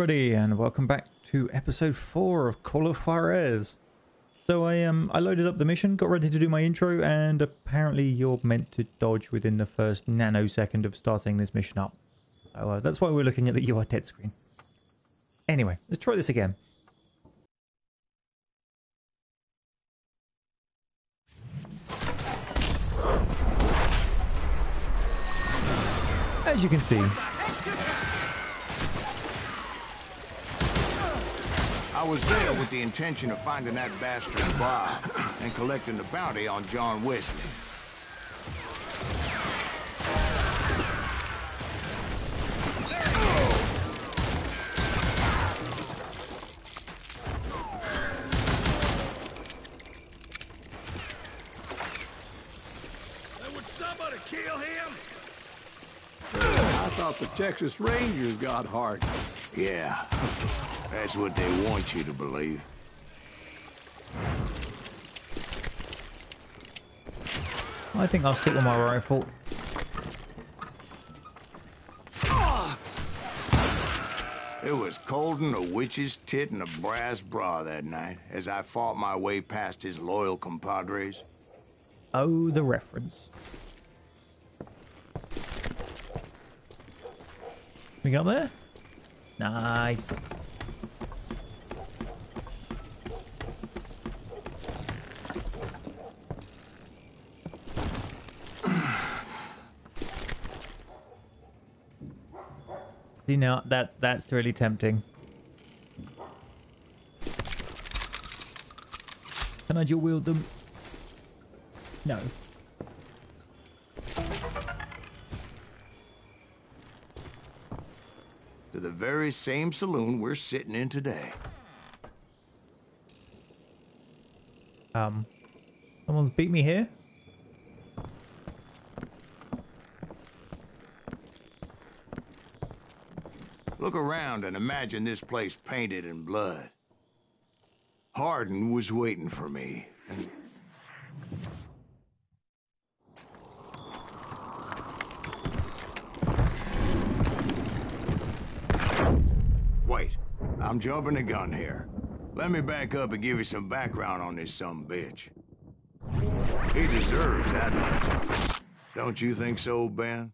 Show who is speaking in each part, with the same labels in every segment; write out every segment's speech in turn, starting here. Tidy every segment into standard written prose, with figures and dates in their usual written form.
Speaker 1: everybody, and welcome back to episode 4 of Call of Juarez. So I loaded up the mission, got ready to do my intro, and apparently you're meant to dodge within the first nanosecond of starting this mission up. So that's why we're looking at the "You are dead" screen. Anyway, let's try this again. As you can see,
Speaker 2: I was there with the intention of finding that bastard Bob and collecting the bounty on John Wesley.
Speaker 3: Would somebody kill him?
Speaker 4: I thought the Texas Rangers got hard.
Speaker 2: Yeah, that's what they want you to believe.
Speaker 1: I think I'll stick with my rifle.
Speaker 2: It was cold in a witch's tit and a brass bra that night as I fought my way past his loyal compadres.
Speaker 1: Oh, the reference. We got there? Nice. See, now that's really tempting. Can I dual wield them? No.
Speaker 2: To the very same saloon we're sitting in today.
Speaker 1: Someone's beat me here?
Speaker 2: Look around and imagine this place painted in blood. Hardin was waiting for me, and... Wait, I'm jumping the gun here. Let me back up and give you some background on this sumbitch. He deserves that much. Don't you think so, Ben?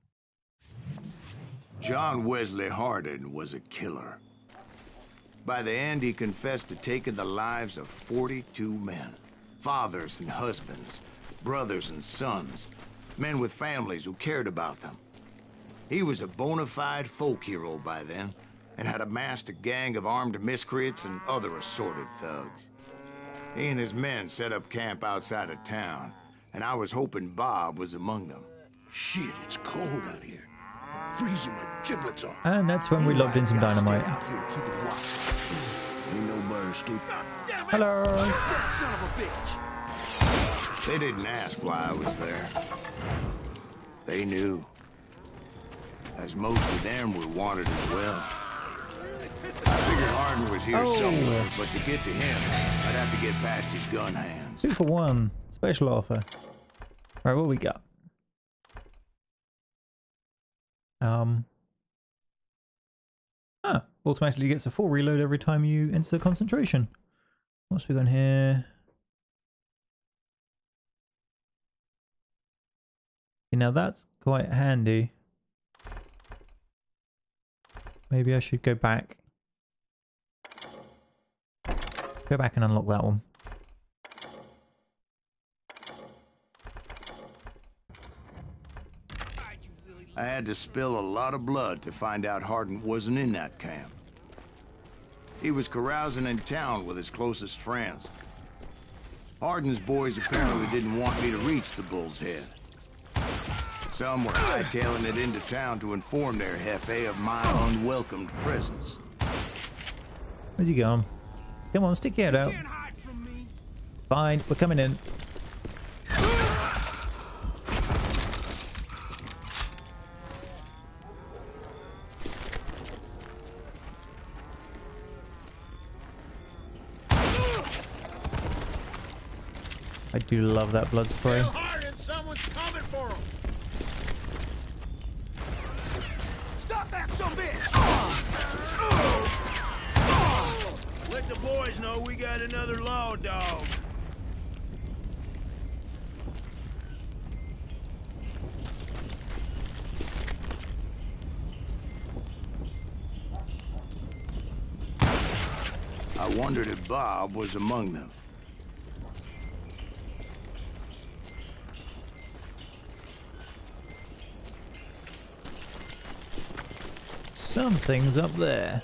Speaker 2: John Wesley Hardin was a killer. By the end, he confessed to taking the lives of 42 men. Fathers and husbands, brothers and sons, men with families who cared about them. He was a bona fide folk hero by then, and had amassed a gang of armed miscreants and other assorted thugs. He and his men set up camp outside of town, and I was hoping Bob was among them.
Speaker 3: Shit, it's cold out here. I'm freezing my giblets off.
Speaker 1: And that's when we lobbed in some dynamite.
Speaker 3: Out here, keep it watch.
Speaker 2: Ain't no bird, stupid.
Speaker 1: Hello.
Speaker 3: That son of a bitch.
Speaker 2: They didn't ask why I was there. They knew. As most of them were wanted as well. I figured Hardin was here somewhere, but to get to him, I'd have to get past his gun hands.
Speaker 1: 2 for 1. Special offer. Right, what we got? Automatically gets a full reload every time you enter concentration. What's we got here? Okay, now that's quite handy. Maybe I should go back. Go back and unlock that one.
Speaker 2: I had to spill a lot of blood to find out Hardin wasn't in that camp. He was carousing in town with his closest friends. Hardin's boys apparently didn't want me to reach the Bull's Head. Some were hightailing it into town to inform their jefe of my unwelcomed presence.
Speaker 1: Where's he going? Come on, stick your head out. Fine, we're coming in. I do love that blood spray.
Speaker 3: Someone's coming for him. Stop that sumbitch! Let the boys know we got another law dog.
Speaker 2: I wondered if Bob was among them.
Speaker 1: Something's up there.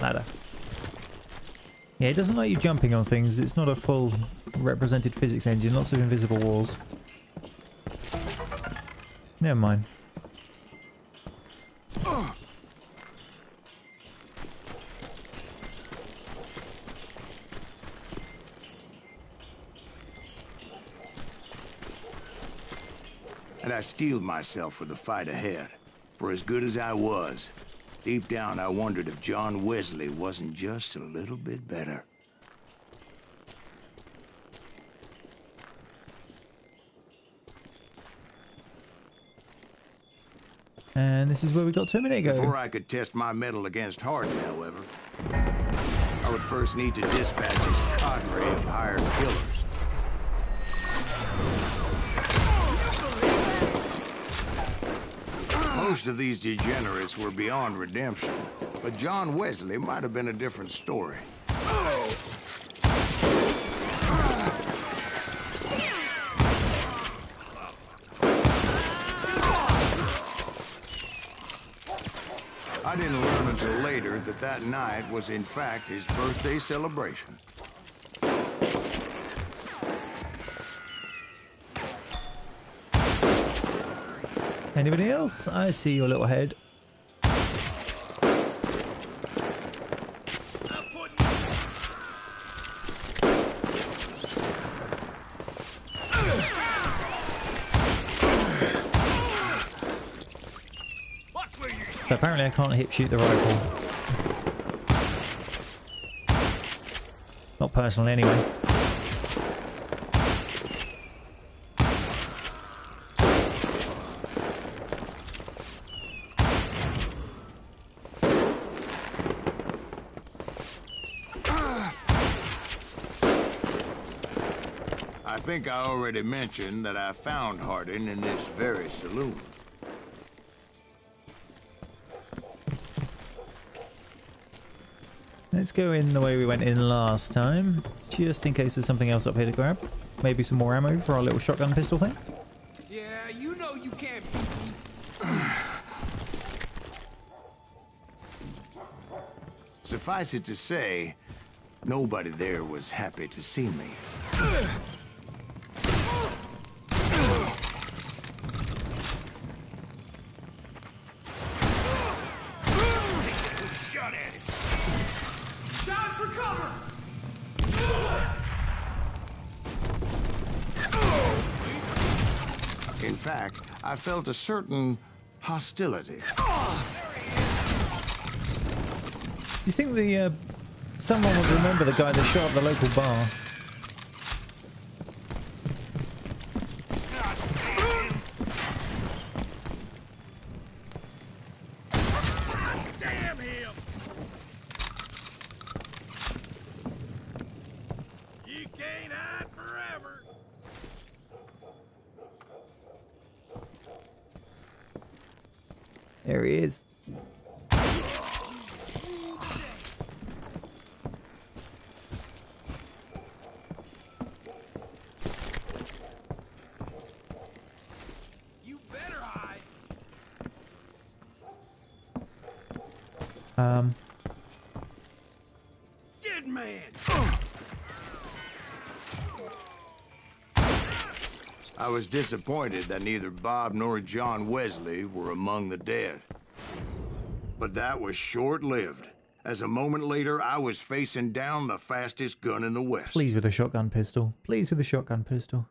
Speaker 1: Ladder. Yeah, it doesn't like you jumping on things. It's not a full represented physics engine. Lots of invisible walls. Never mind.
Speaker 2: And I steeled myself for the fight ahead. For as good as I was, deep down I wondered if John Wesley wasn't just a little bit better.
Speaker 1: And this is where we got to a minute ago.
Speaker 2: Before I could test my mettle against Hardin, however, I would first need to dispatch his cadre of hired killers. Most of these degenerates were beyond redemption, but John Wesley might have been a different story. I didn't learn until later that that night was in fact his birthday celebration.
Speaker 1: Anybody else? I see your little head. So apparently I can't hip shoot the rifle. Not personal anyway.
Speaker 2: I think I already mentioned that I found Hardin in this very saloon.
Speaker 1: Let's go in the way we went in last time, just in case there's something else up here to grab. Maybe some more ammo for our little shotgun pistol thing.
Speaker 3: Yeah, you know you can't beat me.
Speaker 2: Suffice it to say, nobody there was happy to see me.
Speaker 3: Shot at it. Shot for cover.
Speaker 2: In fact, I felt a certain hostility.
Speaker 1: You think the someone would remember the guy that shot up the local bar?
Speaker 3: Damn him. You can't hide forever.
Speaker 1: There he is.
Speaker 3: You better hide. Dead man.
Speaker 2: I was disappointed that neither Bob nor John Wesley were among the dead. But that was short-lived, as a moment later I was facing down the fastest gun in the West.
Speaker 1: Please with a shotgun pistol. Please with a shotgun pistol.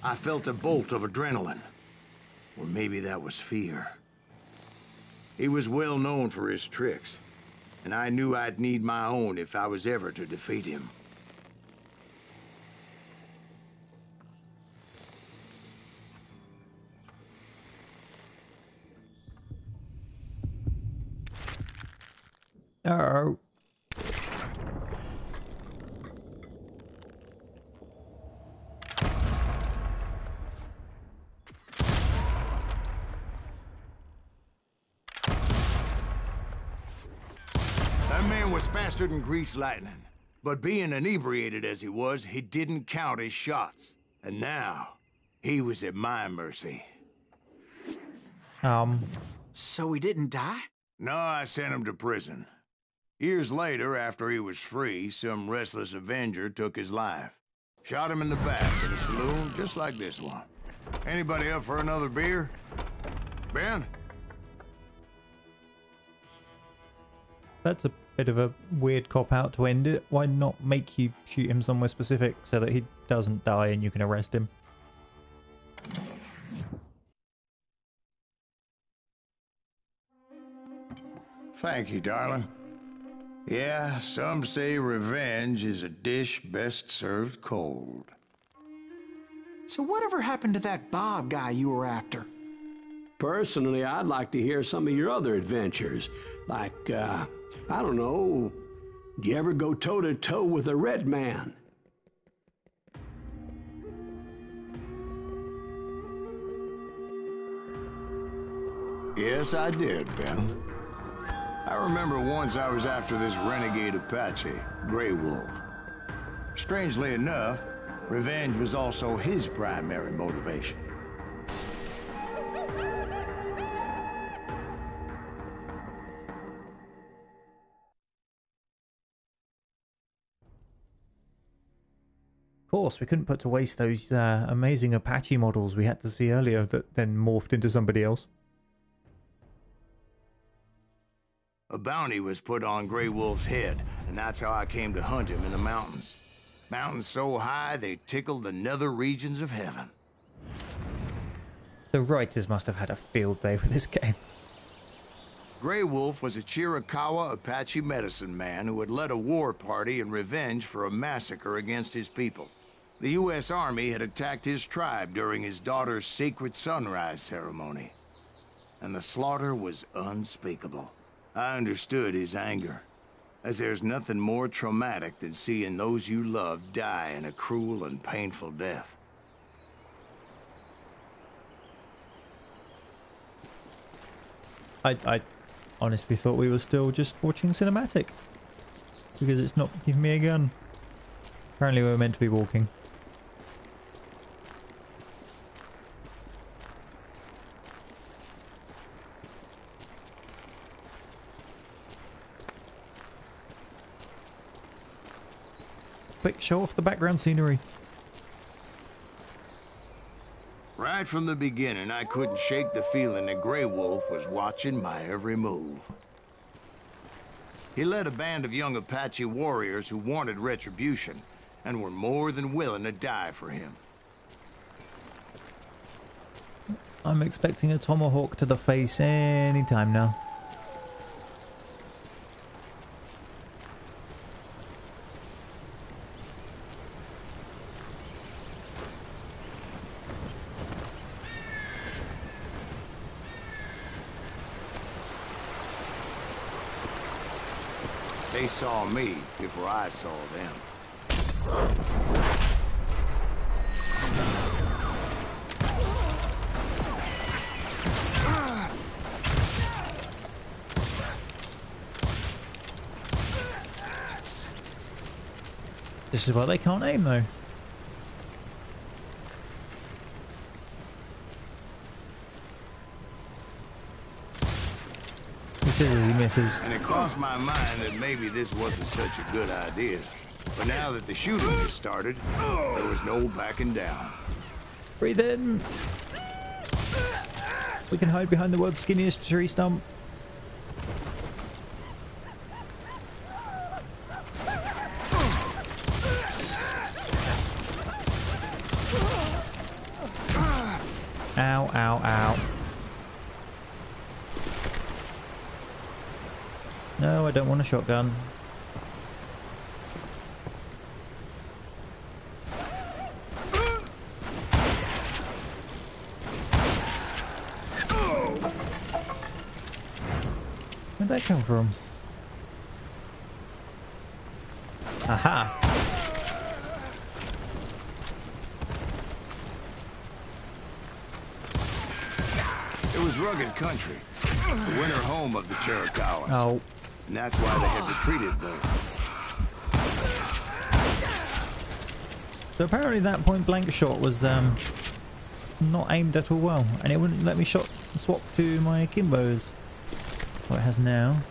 Speaker 2: I felt a bolt of adrenaline. Or maybe that was fear. He was well known for his tricks, and I knew I'd need my own if I was ever to defeat him.
Speaker 1: Oh.
Speaker 2: That man was faster than greased lightning. But being inebriated as he was, he didn't count his shots. And now, he was at my mercy.
Speaker 5: So he didn't die?
Speaker 2: No, I sent him to prison. Years later, after he was free, some restless Avenger took his life. Shot him in the back in a saloon just like this one. Anybody up for another beer? Ben?
Speaker 1: That's a bit of a weird cop-out to end it. Why not make you shoot him somewhere specific so that he doesn't die and you can arrest him?
Speaker 2: Thank you, darling. Yeah, some say revenge is a dish best served cold.
Speaker 5: So whatever happened to that Bob guy you were after?
Speaker 4: Personally, I'd like to hear some of your other adventures. Like, I don't know, do you ever go toe-to-toe with a red man?
Speaker 2: Yes, I did, Ben. I remember once I was after this renegade Apache, Grey Wolf. Strangely enough, revenge was also his primary motivation.
Speaker 1: Of course, we couldn't put to waste those amazing Apache models we had to see earlier that then morphed into somebody else.
Speaker 2: A bounty was put on Grey Wolf's head, and that's how I came to hunt him in the mountains. Mountains so high they tickled the nether regions of heaven.
Speaker 1: The writers must have had a field day with this game.
Speaker 2: Grey Wolf was a Chiricahua Apache medicine man who had led a war party in revenge for a massacre against his people. The U.S. Army had attacked his tribe during his daughter's sacred sunrise ceremony, and the slaughter was unspeakable. I understood his anger, as there's nothing more traumatic than seeing those you love die in a cruel and painful death.
Speaker 1: I honestly thought we were still just watching cinematic, because it's not giving me a gun. Apparently we were meant to be walking. Quick, show off the background scenery.
Speaker 2: Right from the beginning, I couldn't shake the feeling that Grey Wolf was watching my every move. He led a band of young Apache warriors who wanted retribution and were more than willing to die for him.
Speaker 1: I'm expecting a tomahawk to the face any time now.
Speaker 2: They saw me before I saw them.
Speaker 1: This is why they can't aim though. He misses.
Speaker 2: And it crossed my mind that maybe this wasn't such a good idea. But now that the shooting has started, there was no backing down.
Speaker 1: Breathe in. We can hide behind the world's skinniest tree stump. Ow, ow, ow. No, I don't want a shotgun. Where'd that come from? Aha!
Speaker 2: It was rugged country, the winter home of the Chiricahuas.
Speaker 1: Oh.
Speaker 2: And that's why they had retreated there.
Speaker 1: So apparently that point blank shot was not aimed at all well, and it wouldn't let me swap to my akimbos. Well, it has now.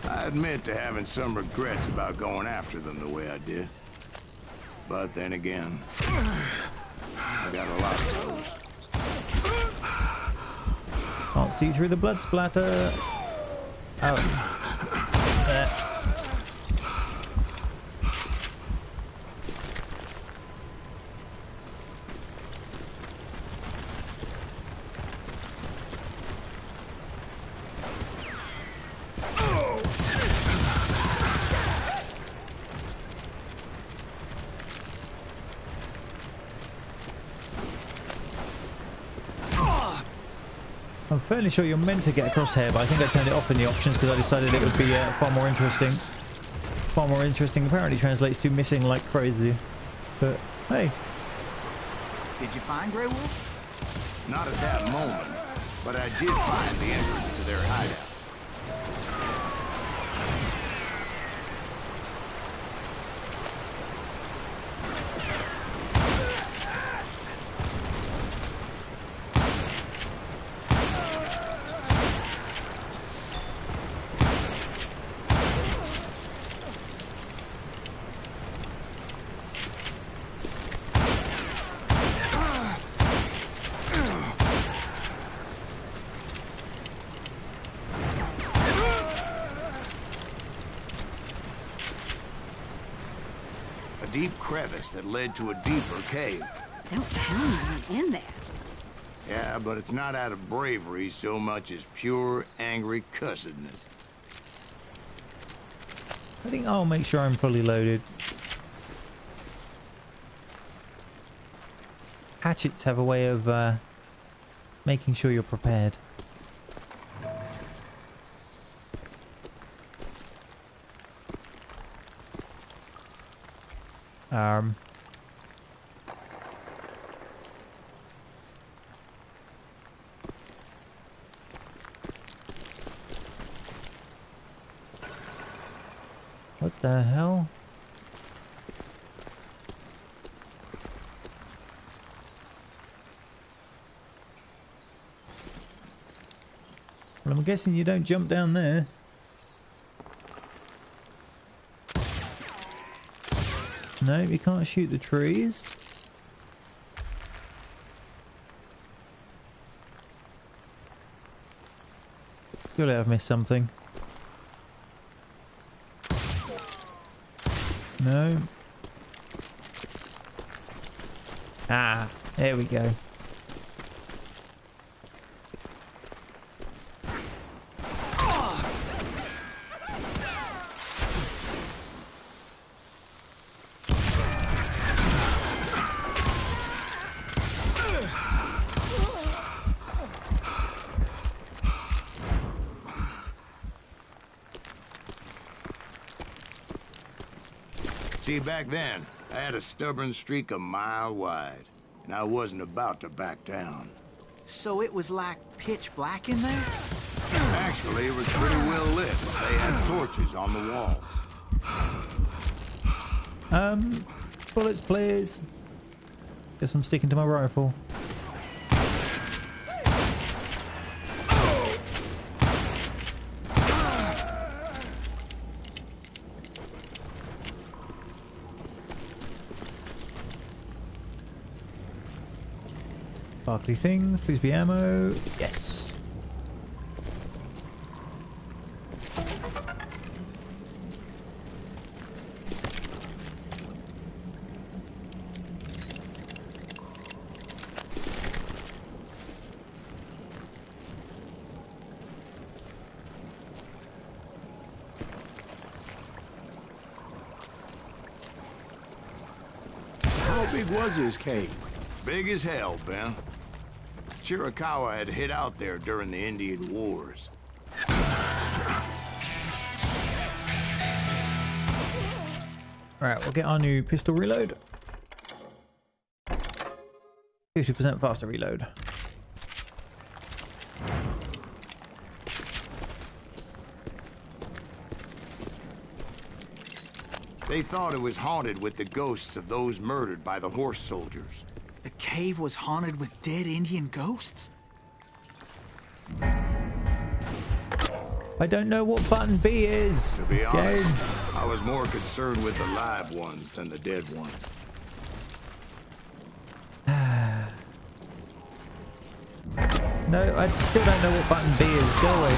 Speaker 2: I admit to having some regrets about going after them the way I did. But then again, I got a lot of those.
Speaker 1: Can't see through the blood splatter. Oh. There. I'm fairly sure you're meant to get across here, but I think I turned it off in the options because I decided it would be far more interesting. Far more interesting apparently translates to missing like crazy. But hey.
Speaker 5: Did you find Grey Wolf?
Speaker 2: Not at that moment, but I did find the entrance to their hideout. Deep crevice that led to a deeper cave.
Speaker 6: Don't tell me you're in there.
Speaker 2: Yeah, but it's not out of bravery so much as pure, angry cussedness.
Speaker 1: I think I'll make sure I'm fully loaded. Hatchets have a way of making sure you're prepared. What the hell? Well, I'm guessing you don't jump down there. No, you can't shoot the trees. Surely I've missed something. No. Ah, there we go.
Speaker 2: See, back then, I had a stubborn streak a mile wide, and I wasn't about to back down.
Speaker 5: So it was like pitch black in there?
Speaker 2: Actually, it was pretty well lit. They had torches on the wall.
Speaker 1: Bullets, please. Guess I'm sticking to my rifle. Sparkly things, please be ammo. Yes.
Speaker 4: How big was his cave?
Speaker 2: Big as hell, Ben. Chiricahua had hid out there during the Indian Wars.
Speaker 1: Right, we'll get our new pistol reload. 50% faster reload.
Speaker 2: They thought it was haunted with the ghosts of those murdered by the horse soldiers.
Speaker 5: The cave was haunted with dead Indian ghosts?
Speaker 1: I don't know what button B is.
Speaker 2: To be honest,
Speaker 1: Game.
Speaker 2: I was more concerned with the live ones than the dead ones.
Speaker 1: No, I still don't know what button B is going.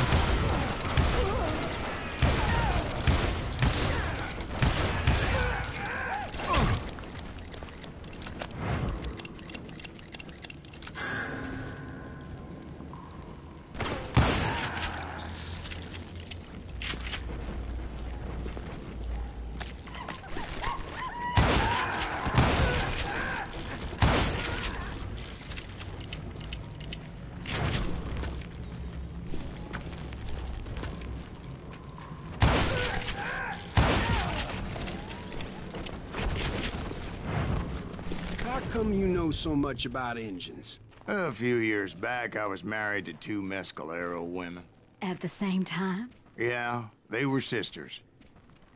Speaker 3: How come you know so much about engines?
Speaker 2: A few years back, I was married to 2 Mescalero women.
Speaker 6: At the same time?
Speaker 2: Yeah, they were sisters.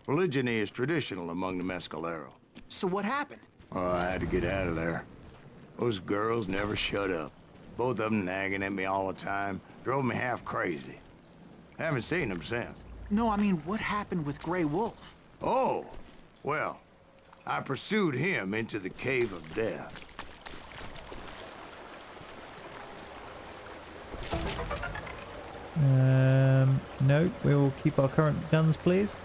Speaker 2: Polygyny is traditional among the Mescalero.
Speaker 5: So what happened?
Speaker 2: Oh, I had to get out of there. Those girls never shut up. Both of them nagging at me all the time. Drove me half crazy. Haven't seen them since.
Speaker 5: No, I mean, what happened with Grey Wolf?
Speaker 2: Oh, well, I pursued him into the Cave of Death.
Speaker 1: No, we will keep our current guns, please.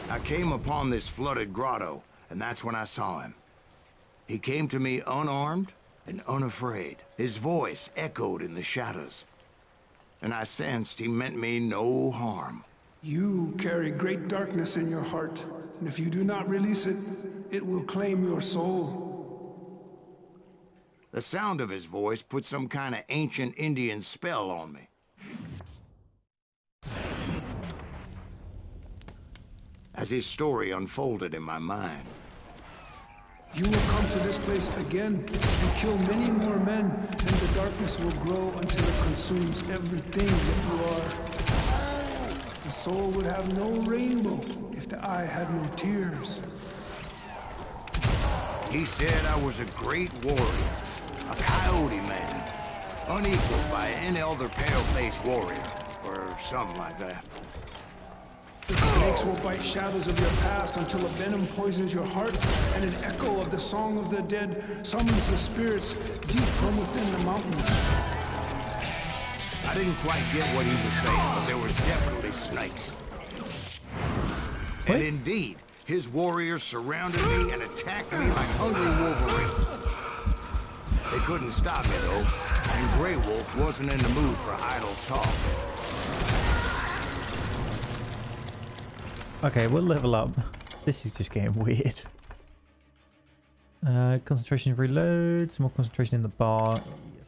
Speaker 2: I came upon this flooded grotto, and that's when I saw him. He came to me unarmed and unafraid. His voice echoed in the shadows, and I sensed he meant me no harm.
Speaker 7: You carry great darkness in your heart, and if you do not release it, it will claim your soul.
Speaker 2: The sound of his voice put some kind of ancient Indian spell on me. As his story unfolded in my mind,
Speaker 7: You will come to this place again and kill many more men, and the darkness will grow until it consumes everything that you are. The soul would have no rainbow if the eye had no tears.
Speaker 2: he said I was a great warrior, a coyote man, unequaled by any other pale-faced warrior, or something like that.
Speaker 7: The snakes will bite shadows of your past until a venom poisons your heart, and an echo of the song of the dead summons the spirits deep from within the mountains.
Speaker 2: I didn't quite get what he was saying, but there was definitely snakes. And indeed, his warriors surrounded me and attacked me like hungry Wolverine. They couldn't stop me, though, and Grey Wolf wasn't in the mood for idle talk.
Speaker 1: Okay, we'll level up. This is just getting weird. Concentration reload, some more concentration in the bar. Yes.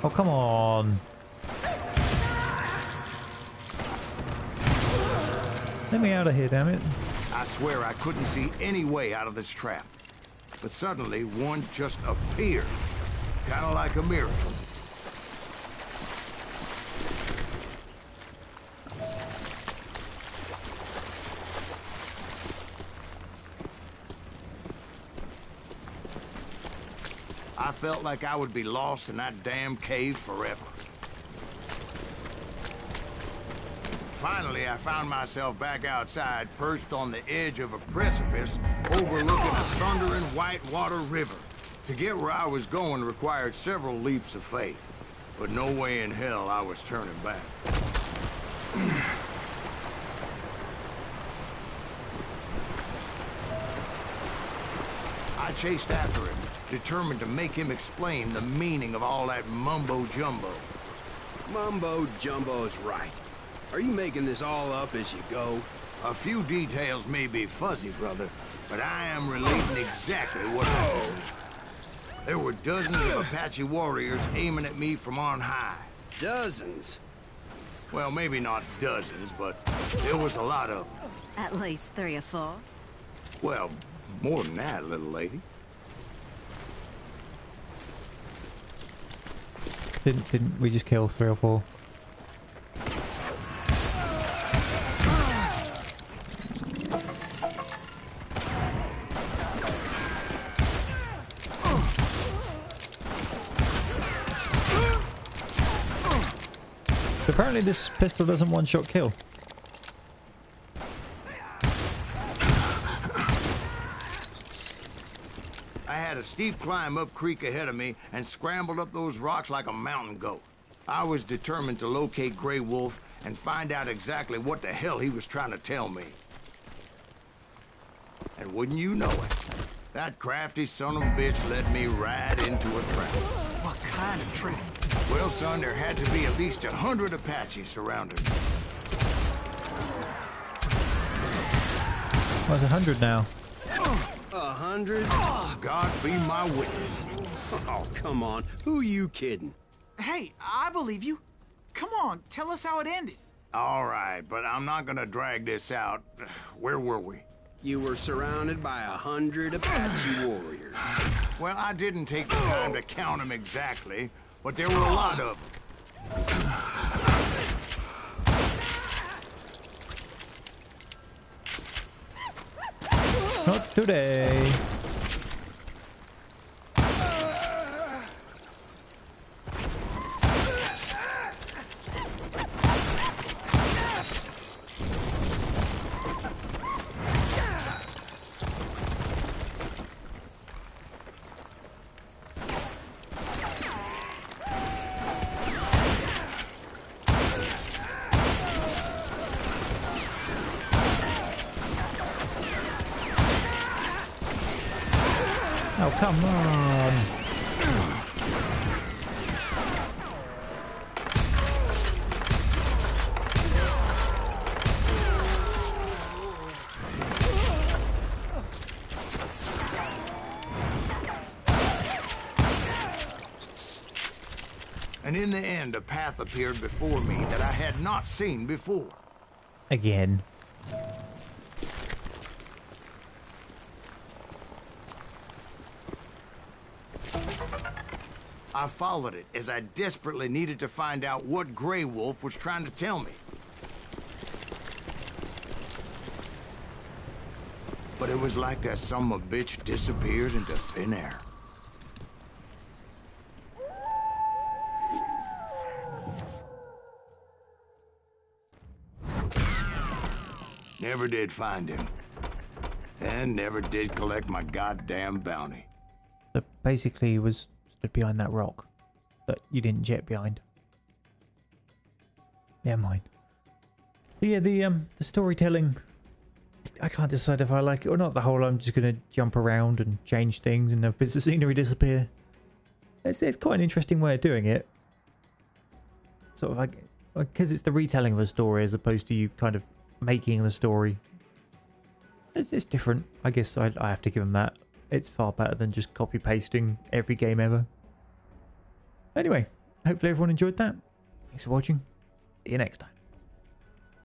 Speaker 1: Oh, come on. Let me out of here, damn it.
Speaker 2: I swear I couldn't see any way out of this trap. But suddenly, one just appeared. Kind of like a miracle. I felt like I would be lost in that damn cave forever. Finally, I found myself back outside, perched on the edge of a precipice, overlooking a thundering white water river. To get where I was going required several leaps of faith. but no way in hell I was turning back. I chased after him, determined to make him explain the meaning of all that mumbo-jumbo.
Speaker 8: Mumbo-jumbo's right. Are you making this all up as you go?
Speaker 2: A few details may be fuzzy, brother, but I am relating exactly what happened. There were dozens of Apache warriors aiming at me from on high.
Speaker 8: Dozens?
Speaker 2: Well, maybe not dozens, but there was a lot of them.
Speaker 6: At least 3 or 4.
Speaker 2: Well, more than that, little lady.
Speaker 1: Didn't we just kill 3 or 4? Apparently this pistol doesn't one-shot kill.
Speaker 2: I had a steep climb up creek ahead of me and scrambled up those rocks like a mountain goat. I was determined to locate Grey Wolf and find out exactly what the hell he was trying to tell me. And wouldn't you know it, that crafty son of a bitch led me right into a trap.
Speaker 5: What kind of trap?
Speaker 2: Well, son, there had to be at least 100 Apaches surrounding me.
Speaker 1: Well, it's 100 now.
Speaker 8: 100?
Speaker 2: God be my witness.
Speaker 8: Oh, come on. Who are you kidding?
Speaker 5: Hey, I believe you. Come on, tell us how it ended.
Speaker 2: All right, but I'm not gonna drag this out. Where were we?
Speaker 8: You were surrounded by 100 Apache warriors.
Speaker 2: Well, I didn't take the time to count them exactly, but there were a lot of them.
Speaker 1: Not today. Oh, come on.
Speaker 2: And in the end, a path appeared before me that I had not seen before.
Speaker 1: Again.
Speaker 2: I followed it as I desperately needed to find out what Grey Wolf was trying to tell me. But it was like that son of a bitch disappeared into thin air. Never did find him. And never did collect my goddamn bounty.
Speaker 1: So basically he was stood behind that rock that you didn't jet behind. Never mind. But yeah, the storytelling, I can't decide if I like it or not. The whole I'm just gonna jump around and change things and have bits of scenery disappear. It's quite an interesting way of doing it. Sort of like, because it's the retelling of a story as opposed to you kind of making the story. It's different. I guess I have to give them that. It's far better than just copy pasting every game ever. Anyway, hopefully everyone enjoyed that. Thanks for watching. See you next time.